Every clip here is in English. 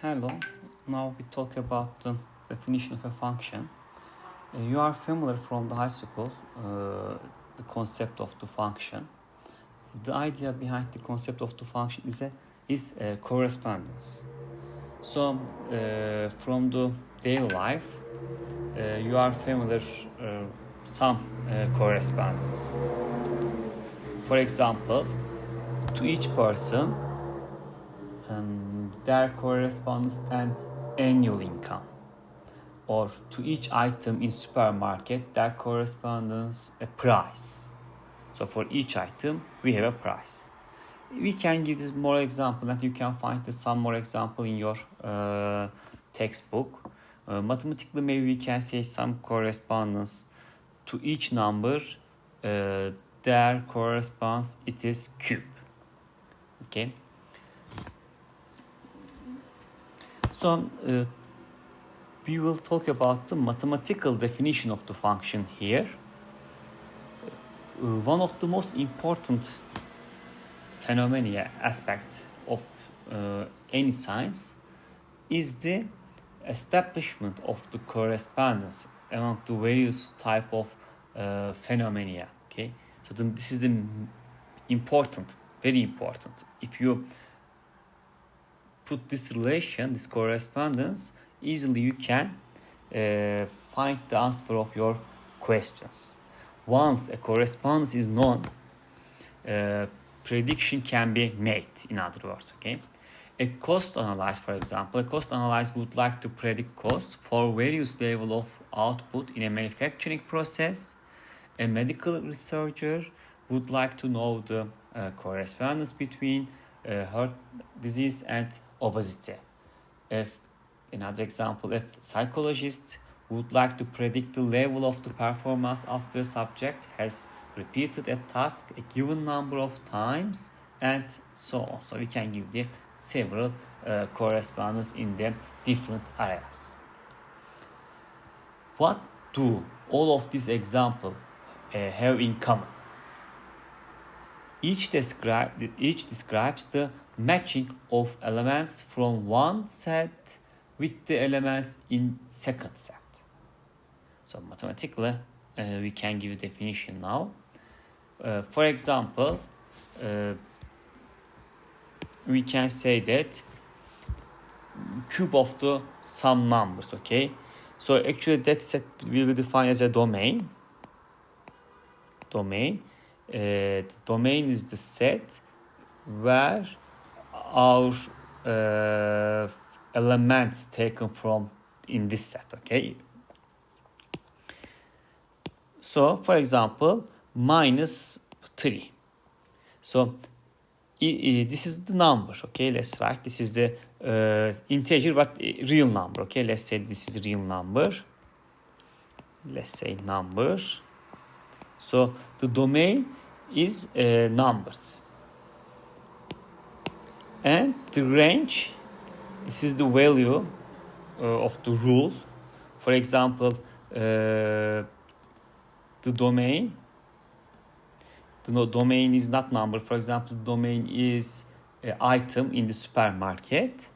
Hello, now we talk about the definition of a function. You are familiar from the high school, the concept of the function. The idea behind the concept of the function is correspondence. So, from the daily life, you are familiar some correspondence. For example, to each person, there corresponds an annual income, or to each item in supermarket there corresponds a price. So for each item we have a price. We can give this more example, and you can find some more example in your textbook. Mathematically, maybe we can say some correspondence to each number. There corresponds it is cube. Okay. So we will talk about the mathematical definition of the function here. One of the most important phenomena aspect of any science is the establishment of the correspondence among the various type of phenomena. Okay, so this is the important, very important. If you put this relation, this correspondence, easily you can find the answer of your questions. Once a correspondence is known, prediction can be made, in other words. Okay, a cost analysis, for example, a cost analysis would like to predict cost for various level of output in a manufacturing process. A medical researcher would like to know the correspondence between heart disease and obesity. If another example, if psychologist would like to predict the level of the performance after a subject has repeated a task a given number of times, and so on. So we can give the several correspondence in the different areas. What do all of these examples have in common? Each describes the matching of elements from one set with the elements in second set. So mathematically, we can give a definition now. For example, we can say that cube of the some numbers. Okay, so actually that set will be defined as a domain. The domain is the set where our elements taken from in this set. Okay, so for example, -3. So this is the number. Okay, let's write this is the integer but real number. Okay, let's say this is real number. Let's say number. So the domain is numbers, and the range, this is the value of the rule. For example, the domain is not number. For example, the domain is item in the supermarket,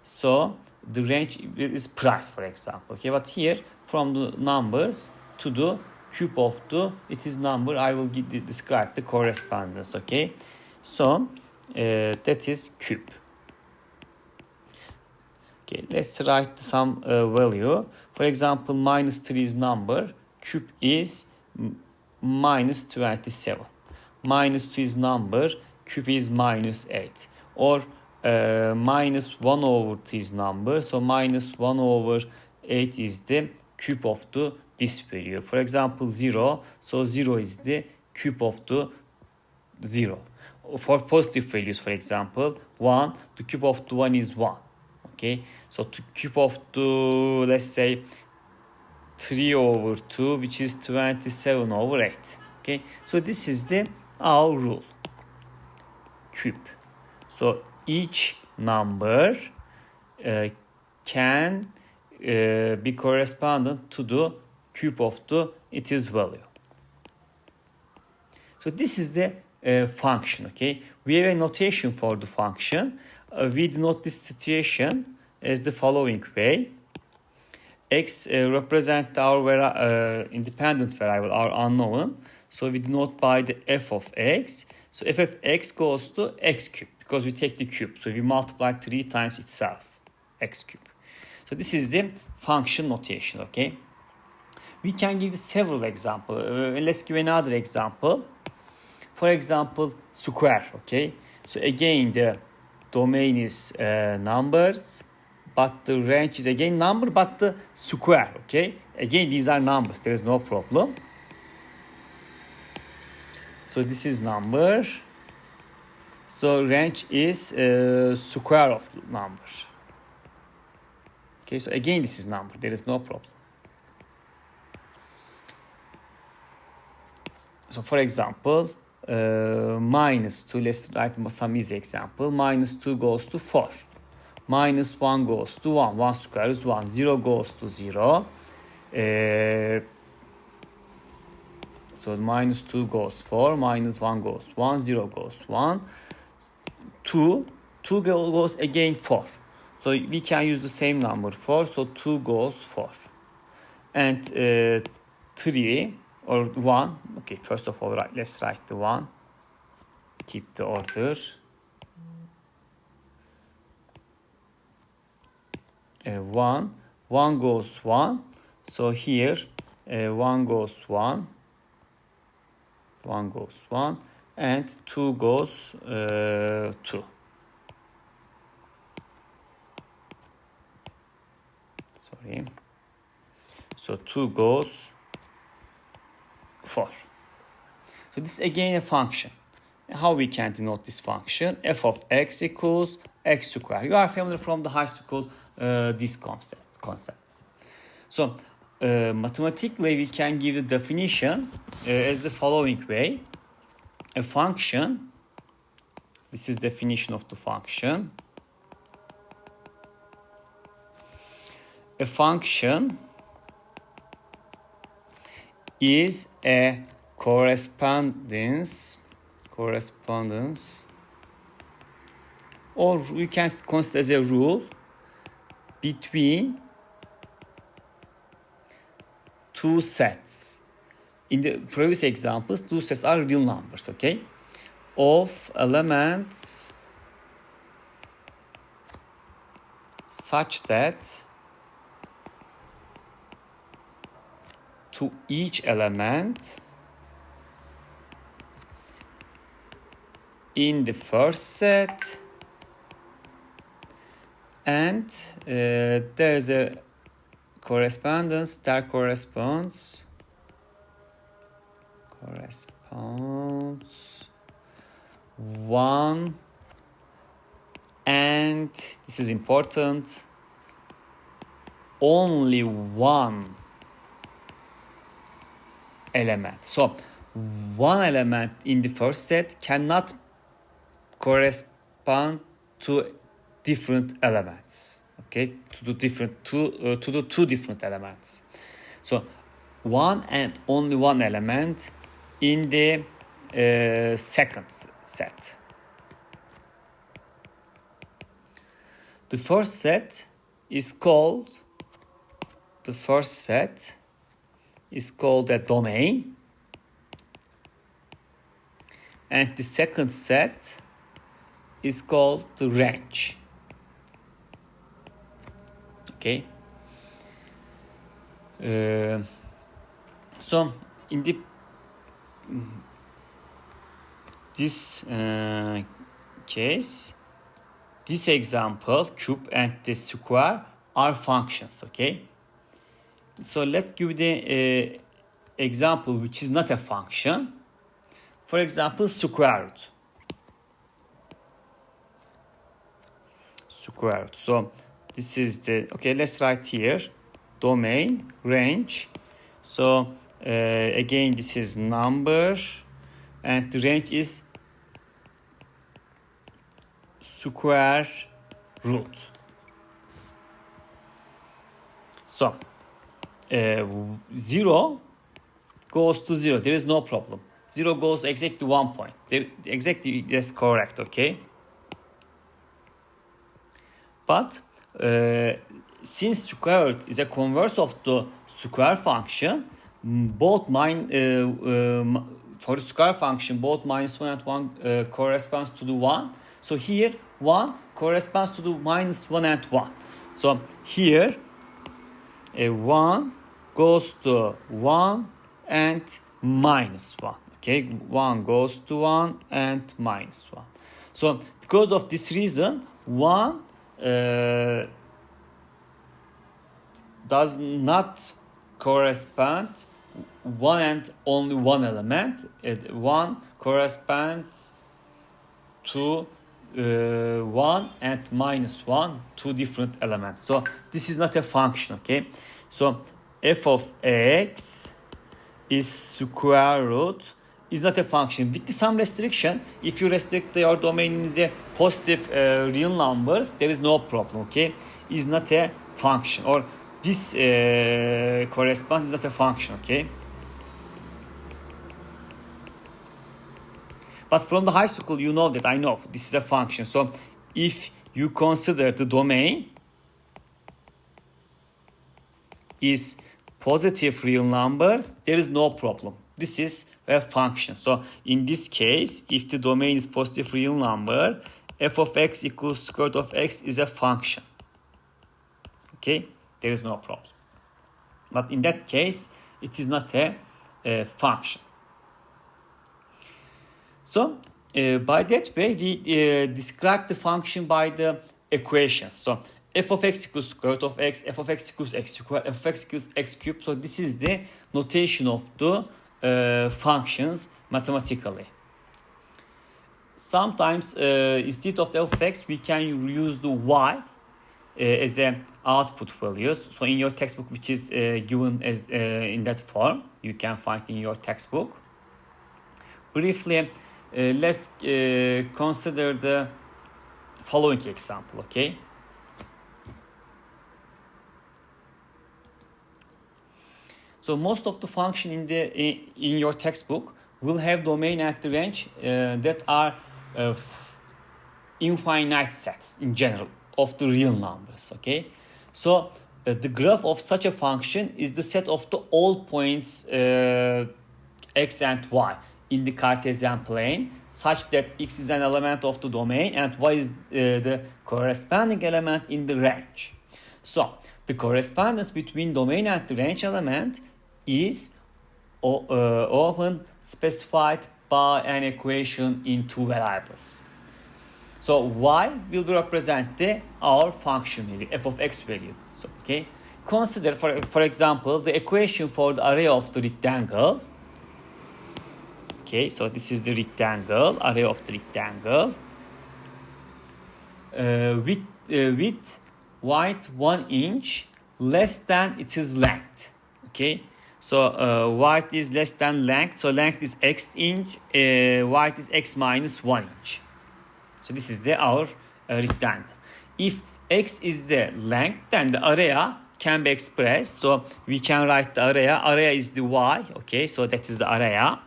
so the range is price, for example. Okay, but here from the numbers to the cube of the it is number, I will describe the correspondence. Okay, so that is cube. Okay, let's write some value. For example, -3 is number, cube is -27. -2 is number, cube is -8. Or -1/2 is number, so -1/8 is the cube of this value. For example, 0, so 0 is the cube of the 0. For positive values, for example, 1, the cube of the 1 is 1. Okay, so the cube of the, let's say, 3/2, which is 27/8. Okay, so this is our rule, cube. So each number can be correspondent to the cube of its value. So this is the function. Okay, we have a notation for the function. We denote this situation as the following way. X represent our independent variable, our unknown. So we denote by the f of x. So f of x goes to x cube because we take the cube. So we multiply 3 times itself, x cube. So this is the function notation, okay? We can give several examples. Let's give another example. For example, square, okay? So again, the domain is numbers, but the range is again number, but the square, okay? Again, these are numbers. There is no problem. So this is number. So range is square of the number. Okay, so again, this is number. There is no problem. So for example, minus 2, let's write some easy example. Minus 2 goes to 4. Minus 1 goes to 1. 1 square is 1. 0 goes to 0. So minus 2 goes 4. Minus 1 goes 1. 0 goes 1. 2 goes again 4. So we can use the same number 4. So 2 goes 4. And 3 or 1. Okay, first of all, let's write the 1. Keep the order. 1 goes 1. So here 1 goes 1. 1 goes 1. And 2 goes 2. Sorry. So 2 goes 4. So this is again a function. How we can denote this function? F of x equals x squared. You are familiar from the high school these concepts. So mathematically we can give the definition as the following way. A function, this is definition of the function. A function is a correspondence, or you can consider as a rule between two sets. In the previous examples, two sets are real numbers, okay? Of elements such that to each element in the first set, and there is a correspondence that corresponds one, and this is important, only one element. So one element in the first set cannot correspond to different elements, okay, to the two different elements. So one and only one element in the second set. The first set is called a domain, and the second set is called the range. Okay. So in this case, this example, cube and the square are functions. Okay. So let's give the example which is not a function. For example, square root. So this is the, okay, let's write here domain, range. So again, this is number, and the range is square root. So 0 goes to 0. There is no problem. 0 goes exactly 1 point. Exactly, that's correct, okay? But since square root is a converse of the square function, for the square function, both -1 and 1 corresponds to the 1. So here 1 corresponds to the -1 and 1. So here 1 goes to 1 and -1. Okay, 1 goes to 1 and -1. So because of this reason, 1 does not correspond one and only one element. 1 corresponds to 1 and -1, two different elements. So this is not a function, okay? So f of x is square root is not a function. With some restriction, if you restrict your domain in the positive real numbers, there is no problem, okay? Is not a function, or this corresponds is not a function, okay? But from the high school, you know that I know this is a function. So if you consider the domain is positive real numbers, there is no problem. This is a function. So in this case, if the domain is positive real number, f of x equals square root of x is a function. Okay, there is no problem. But in that case, it is not a function. So by that way, we describe the function by the equations. So f of x equals square root of x, f of x equals x squared, f of x equals x cubed. So this is the notation of the functions mathematically. Sometimes instead of the f of x, we can use the y as a output values. So in your textbook, which is given as in that form, you can find in your textbook. Briefly, let's consider the following example, okay? So most of the function in your textbook will have domain and the range that are infinite sets in general of the real numbers, okay? So the graph of such a function is the set of the all points x and y in the Cartesian plane, such that x is an element of the domain and y is the corresponding element in the range. So the correspondence between domain and the range element is often specified by an equation in two variables. So y will represent our function value, f of x value. So okay, consider for example the equation for the area of the rectangle. Okay, so this is the rectangle, area of the rectangle, with width 1 inch less than its length. Okay, so width is less than length, so length is x inch, width is x minus 1 inch. So this is our rectangle. If x is the length, then the area can be expressed. So we can write the area. Area is the y. Okay, so that is the area.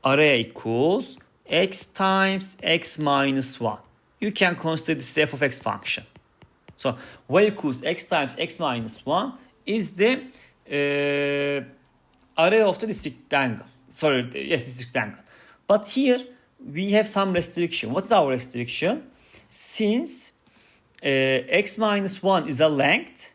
Area equals x times x minus 1. You can consider this f of x function. So y equals x times x minus 1 is the area of this rectangle. Sorry, yes, this rectangle. But here we have some restriction. What's our restriction? Since x minus 1 is a length,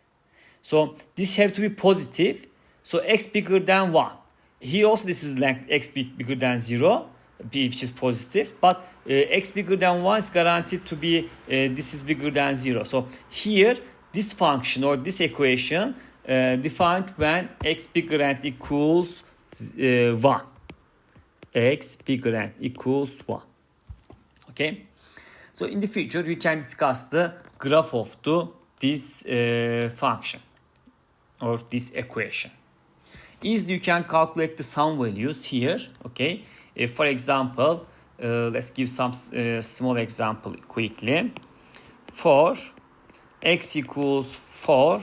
so this have to be positive. So x bigger than 1. Here also this is length x bigger than 0, which is positive. But x bigger than 1 is guaranteed to be this is bigger than 0. So here this function or this equation defined when x bigger than equals 1. X bigger than equals 1. Okay. So in the future we can discuss the graph of this function or this equation. Easily you can calculate the sum values here. Okay. For example, let's give some small example quickly. For x equals 4,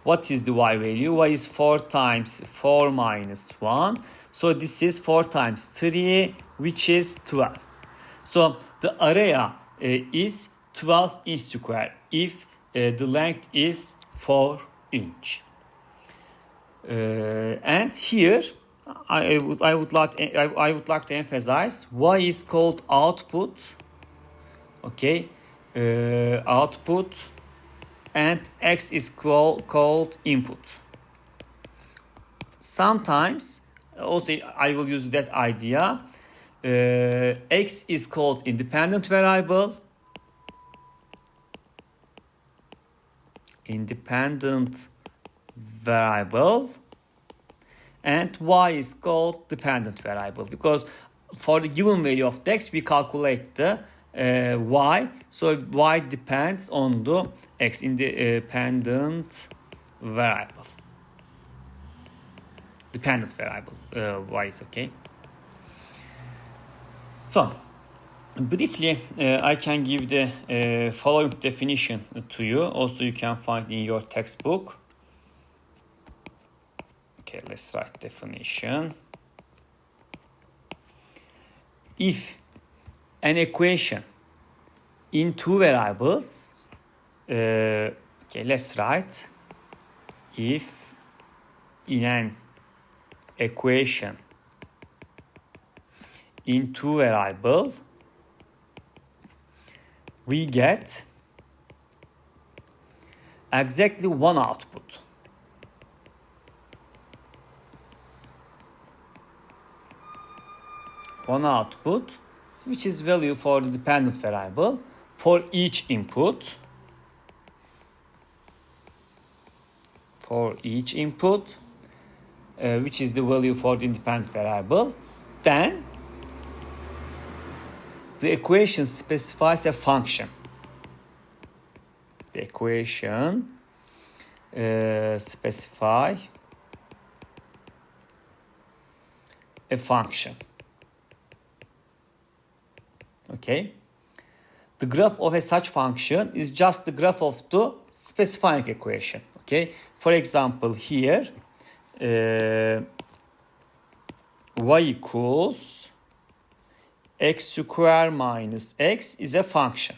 what is the y value? Y is 4 times 4 minus 1. So this is 4 times 3, which is 12. So the area is 12 inch square if the length is 4 inch. And here I would like to emphasize y is called output. Okay, output, and x is called input. Sometimes also I will use that idea. X is called independent variable. And y is called dependent variable, because for the given value of the x we calculate the y, so y depends on the x, independent variable. Dependent variable y is okay. So briefly I can give the following definition to you. Also you can find in your textbook. Okay, let's write definition. If an equation in two variables, okay, let's write, if in an equation in two variables we get exactly one output. One output, which is value for the dependent variable for each input. For each input, which is the value for the independent variable, then the equation specifies a function. The equation specifies a function. Okay. The graph of a such function is just the graph of the specifying equation. Okay. For example, here y equals x square minus x is a function.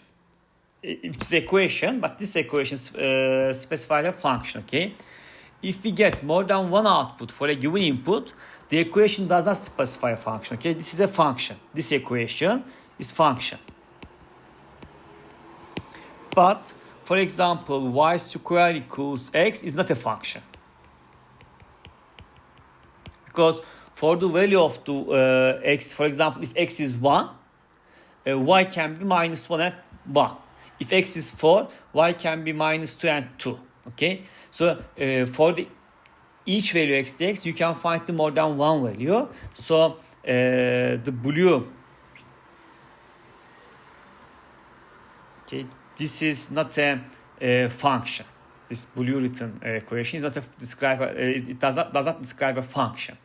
It's an equation, but this equation specifies a function. Okay. If we get more than one output for a given input, the equation does not specify a function. Okay. This is a function. This equation is function. But for example, y square equals x is not a function, because for the value of the x, for example, if x is 1, y can be minus 1 and 1. If x is 4, y can be minus 2 and 2. Okay, so for the each value x dx, you can find the more than one value. So the blue, okay, this is not a function. This blue written equation is not a describe. It does not describe a function.